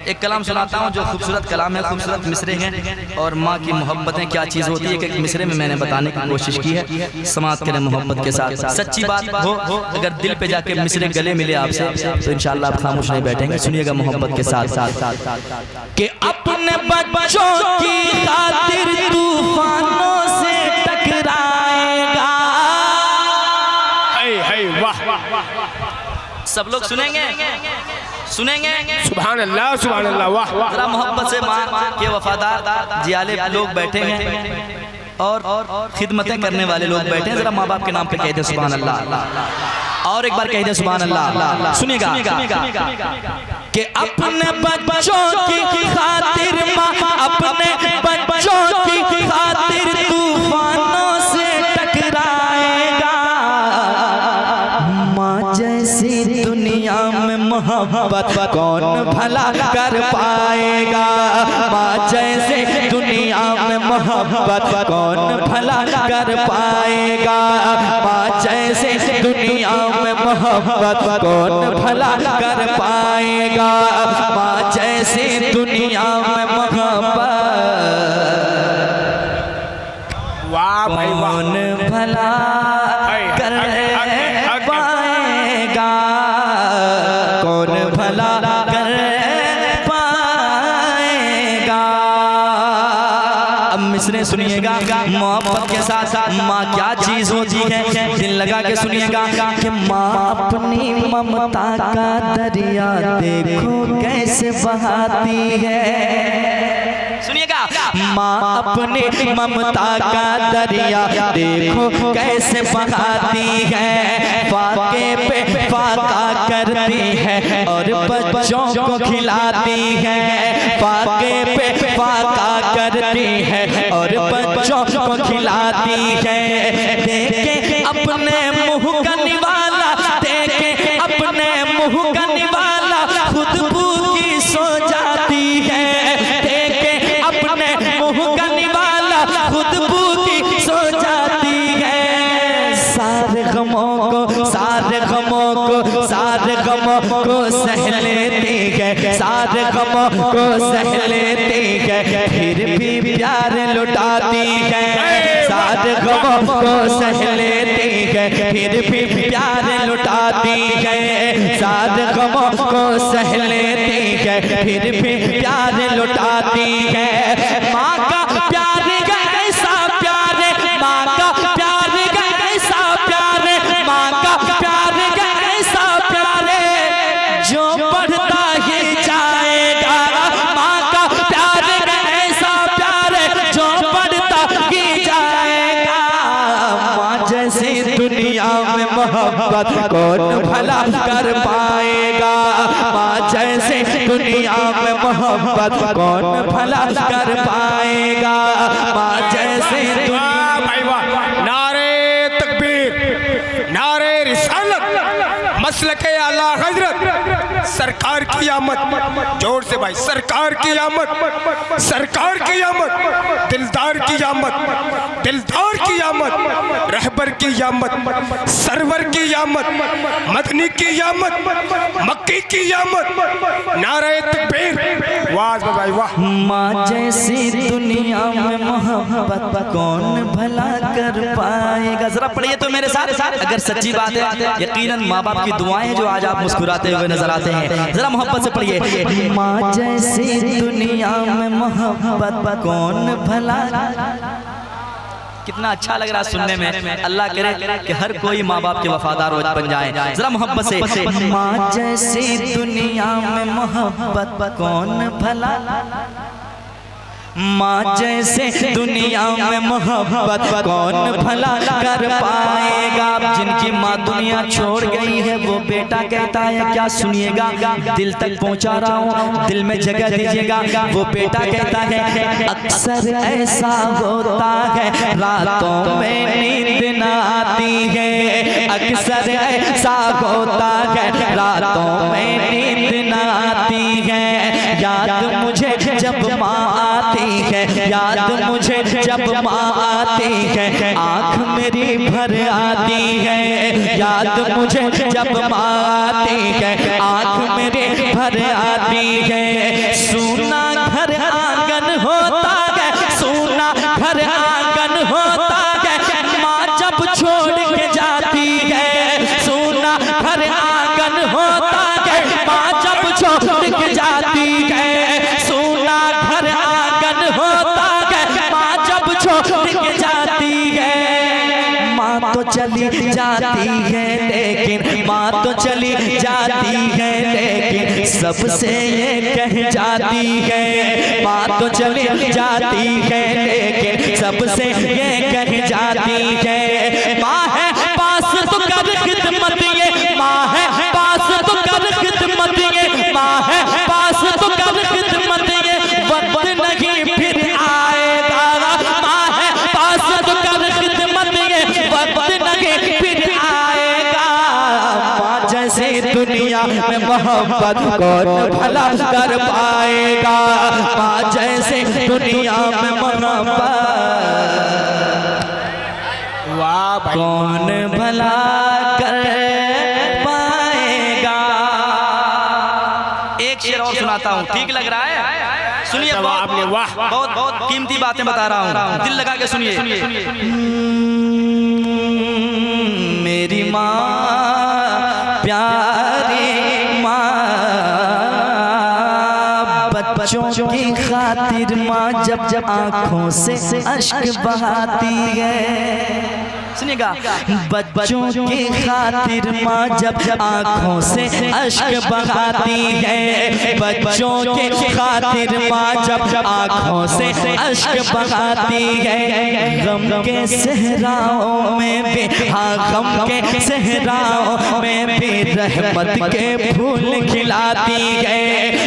एक कलाम सुनाता हूँ जो खूबसूरत कलाम है, खूबसूरत मिसरे हैं और माँ की मोहब्बतें क्या चीज़ होती है। एक मिसरे में मैंने बताने की कोशिश की है, समात करें मोहब्बत के साथ। सच्ची बात हो अगर दिल पे जाके मिसरे गले मिले आपसे तो इंशाल्लाह आप खामोश नहीं बैठेंगे। सुनिएगा मोहब्बत के साथ कि अपने बच्चों की खातिर तूफानों से टकराएगा। सब लोग सुनेंगे सुनेंगे। सुभान अल्लाह सुभान अल्लाह। वाह जरा मोहब्बत से माँ के वफादार जियाले लोग बैठे हैं और खिदमतें करने वाले लोग बैठे हैं। जरा माँ बाप के नाम पे कह दे सुभान अल्लाह, और एक बार कह दे सुभान अल्लाह। सुनिएगा कि अपने बच्चों की खातिर माँ अपने बच्चों की खातिर तूफानों से टकराएगा। माँ जैसी दुनिया में मोहब्बत कौन भला कर पाएगा। माँ जैसे दुनिया में मोहब्बत कौन भला कर पाएगा। माँ जैसे दुनिया में मोहब्बत कौन भला कर पाएगा। माँ जैसे दुनिया में मोहब्बत वाह भाई कौन भला कर पाएगा। कौन भला कर पाएगा। अब मिसरे सुनिएगा मोहब्बत के साथ साथ माँ क्या चीज होती है, दिल लगा के सुनिएगा कि माँ अपनी ममता का दरिया देखो कैसे बहाती है। सुनिएगा माँ अपनी ममता का दरिया देखो कैसे बहाती है। फाके पे फाका करती है और बच्चों को खिलाती है। फाके पे फाका करती है और बच्चों को खिलाती है। देखे अपने मुँह का निवाला, देखे अपने मुँह का निवाला खुद भूखी सो जाती है। देखे अपने मुँह का निवाला खुद भूखी सो जाती है। सारे गमों को सारे गमों को सारे गमों को सह लेती है। सारे गमों को सह लेती है फिर भी प्यार लुटाती है। सारे गमों को सह लेती है फिर भी प्यार लुटाती है। सारे गमों को सह लेती है फिर भी प्यार लुटाती है। माँ का प्यार ऐसा प्यार, माँ का प्यार ऐसा प्यार, माँ का प्यार ऐसा प्यार जो बढ़ता ही जाएगा। माँ का प्यार ऐसा प्यार जो बढ़ता ही जाएगा। माँ जैसी दुनिया में मोहब्बत कौन भला कर पाएगा। माँ जैसे दुनिया में मोहब्बत कौन भला कर पाएगा। माँ जैसे नारे तकबीर, नारे रिसालत, मसलके आला हजरत, सरकार की आमद। जोर से भाई, सरकार की आमद, सरकार की आमद, दिलदार की आमद, दिलदार की आमद, रहबर की आमद, सरवर की आमद, मदनी की आमद, मक्की की आमद। नारे तकबीर, वाह भाई वाह। माँ जैसी दुनिया में मोहब्बत कौन भला कर पाएगा। जरा पढ़िए तो मेरे साथ, अगर सच्ची बात है यकीनन माँ बाप की दुआएं जो आज आप मुस्कुराते हुए नजर आते हैं। जरा मोहब्बत से पढ़िए। माँ जैसी दुनिया में मोहब्बत कौन भला। कितना अच्छा लग रहा है सुनने में। अल्लाह करे कि हर कोई माँ बाप के वफादार बन जाए। जरा मोहब्बत से। माँ जैसी दुनिया में मोहब्बत कौन भला। माँ जैसे दुनिया में मोहब्बत कौन भला कर पाएगा। जिनकी माँ दुनिया छोड़ गई है वो बेटा कहता है क्या, सुनिएगा दिल तक पहुँचा रहा हूँ, दिल में जगह दीजिएगा। वो बेटा कहता है अक्सर ऐसा होता है रातों में नींद न आती है। अक्सर ऐसा होता है रातों में नींद न आती है। याद मुझे जब माँ आती है, याद मुझे जब माँ आती है, आँख मेरी भर आती है। याद मुझे जब माँ आती है, आँख मेरी भर आती है। चली जाती है लेकिन माँ तो चली जाती है लेकिन सबसे ये कह जाती है। माँ तो चली जाती है लेकिन सबसे ये कह जाती है। माँ है पास तो कर खिदमत ये, माँ है पास तो कर खिदमत ये, माँ है पास तो कर खिदमत ये, वक्त नहीं फिर आएगा। माँ है पास तो कर खिदमत ये, वक्त नहीं फिर आएगा। माँ जैसे दुनिया में मोहब्बत कौन भला कर पाएगा। माँ जैसे दुनिया में मोहब्बत कौन भला कर पाएगा। एक शेर और सुनाता हूँ, ठीक लग रहा है? सुनिए, बहुत बहुत कीमती बातें बता रहा हूँ, दिल लगा के सुनिए। मेरी माँ प्यारी माँ, बच्चों की खातिर माँ जब जब आँखों से अश्क बहाती है। सुनिएगा, बच्चों की खातिर माँ जब जब आँखों से अश्क बहाती है। बच्चों की खातिर माँ जब जब आँखों से अश्क बहाती है। गम के सहराओं में भी, हाँ गम के सहराओं में भी रहमत के फूल खिलाती है।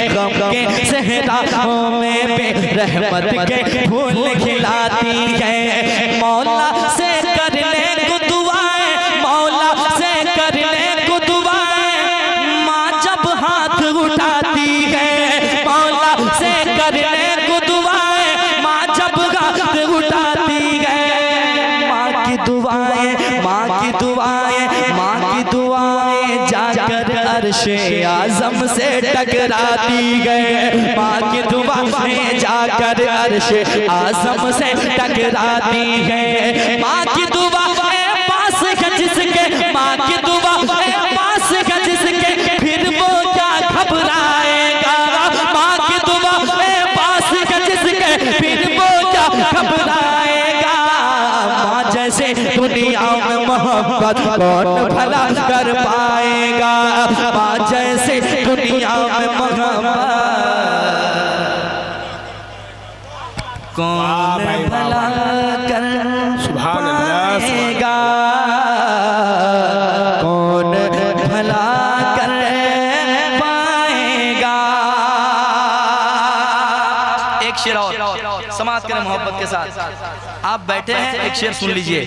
गम के सहराओं में भी रहमत के फूल खिलाती है। मौला से करने को दुआएं, मौला से करने को दुआएं, माँ जब हाथ उठाती है। मौला से करने को दुआएं, माँ जब हाथ उठाती है। माँ की दुआएं, माँ की दुआएं, माँ की दुआएं जाकर अर्शे आज़म से टकराती है। माँ की दुआएं जाकर अर्शे आज़म से टकराती है। माँ की दुआएं पास है जिसके, माँ की दुआएं पास है जिसके, फिर वो क्या घबराएगा। माँ की दुआएं पास है जिसके, फिर वो क्या घबराएगा। माँ जैसे दुनिया में मोहब्बत कौन भला कर पाएगा। माँ जैसे दुनिया में मोहब्बत कौन भला कर पाएगा। कौन भला कर पाएगा। एक शेर और समाप्त करें मोहब्बत के साथ। आप बैठे हैं, एक शेर सुन लीजिए।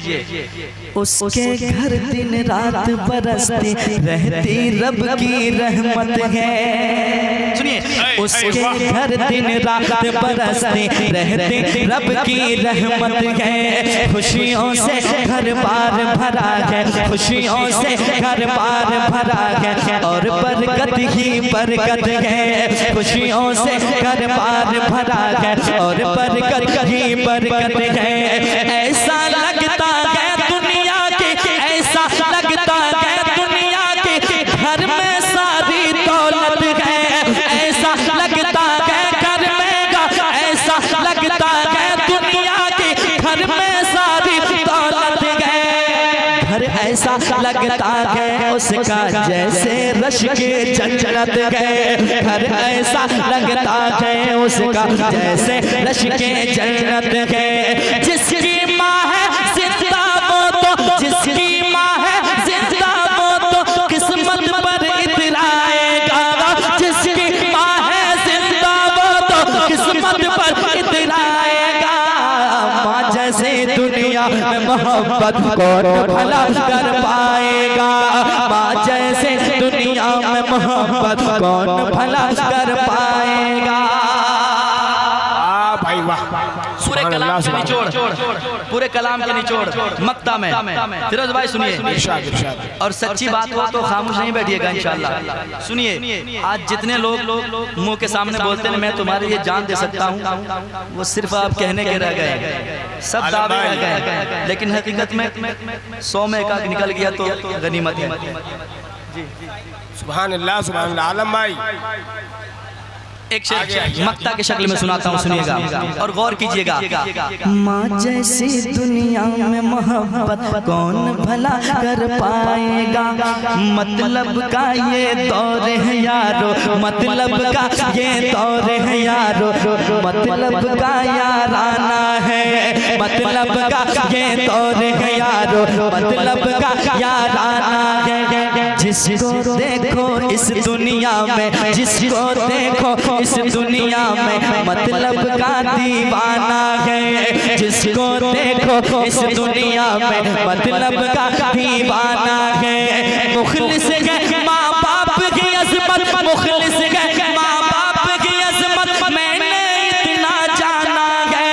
उसके घर दिन रात बरसती रहती रब की रहमत है। सुनिए, उसके घर दिन रात बरसती रहती रब की रहमत है। खुशियों से घर बार भरा है, खुशियों से घर बार भरा है, और बरकत ही बरकत है। खुशियों से घर बार भरा है, और बरकत ही बरकत है। ऐसा लगता है दुनिया के, ऐसा लगता है दुनिया के घर में सारी दौलत है। ऐसा लगता है घर में, ऐसा लगता है दुनिया के घर में सारी दौलत है। घर ऐसा लगता है उसका जैसे रश के जन्नत है। घर ऐसा लगता है उसका जैसे रश के जन्नत है। जिसकी माँ है जिंदा वो तो, जिसकी माँ है जिंदा वो तो किस्मत पर इतराएगा। जिसकी माँ है जिंदा वो तो किस्मत पर इतराएगा। माँ जैसे दुनिया में मोहब्बत कौन भला कर पाएगा। माँ जैसे दुनिया में मोहब्बत कौन भला कर पाएगा। भाई वाह, पूरे कलाम के निचोड़, पूरे कलाम के निचोड़ मक्ता में। फिरोज भाई सुनिए, और सच्ची बात हो तो खामोश नहीं बैठिएगा इंशाल्लाह। सुनिए, आज जितने लोग मुंह के सामने बोलते हैं मैं तुम्हारे लिए जान दे सकता हूँ, वो सिर्फ आप कहने के रह गए, सब दावे रह गए, लेकिन हकीकत में 100 में एक निकल गया तो गनीमत है। सुभान अल्लाह, सुभान अल्लाह। आलम भाई एक शेर मक्ता के शक्ल में सुनाता हूँ, सुनिएगा और गौर कीजिएगा। माँ जैसी दुनिया में मोहब्बत कौन भला कर पाएगा, मतलब का ये दौर है यारो, मतलब का ये दौर है यारो, मतलब का याराना है, मतलब का ये दौर है यारो, मतलब का याराना है। जिसको देखो इस दुनिया में, जिसको देखो इस दुनिया में, मतलब का दीवाना है। जिसको देखो इस दुनिया में, मतलब का दीवाना है। मुखलिस है माँ बाप की अज़मत, मुखलिस है माँ बाप की अज़मत, मैंने इतना जाना है।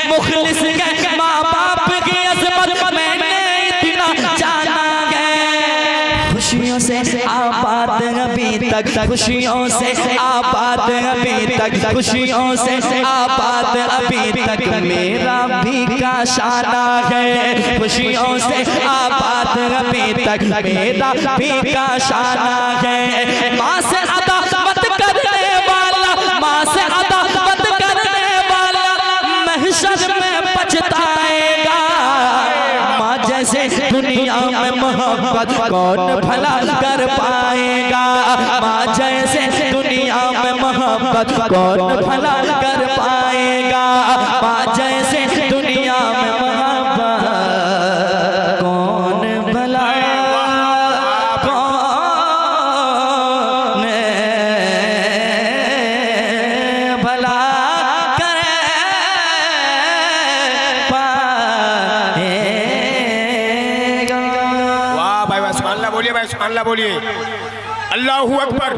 मुखलिस है माँ बाप की अज़मत, मैंने इतना जाना है। खुशियों से आबाद अभी तक, खुशियों से आबाद अभी तक, खुशियों से आबाद अभी तक मेरा भी का शाना है। खुशियों से आबाद अभी तक मेरा भी का शाना है। माँ से अदावत करने वाला, माँ से अदावत करने वाला महशर में पछताएगा। माँ जैसे दुनिया में मोहब्बत कौन भला कर पाएगा, माँ जैसे दुनिया में मोहब्बत कौन भला कर पाएगा। माँ जैसे दुनिया में मोहब्बत कौन भला कौन भला कर पाएगा। वाह भाई वाह, सुभान अल्लाह बोलिए भाई, सुभान अल्लाह बोलिए। अल्लाहू अकबर।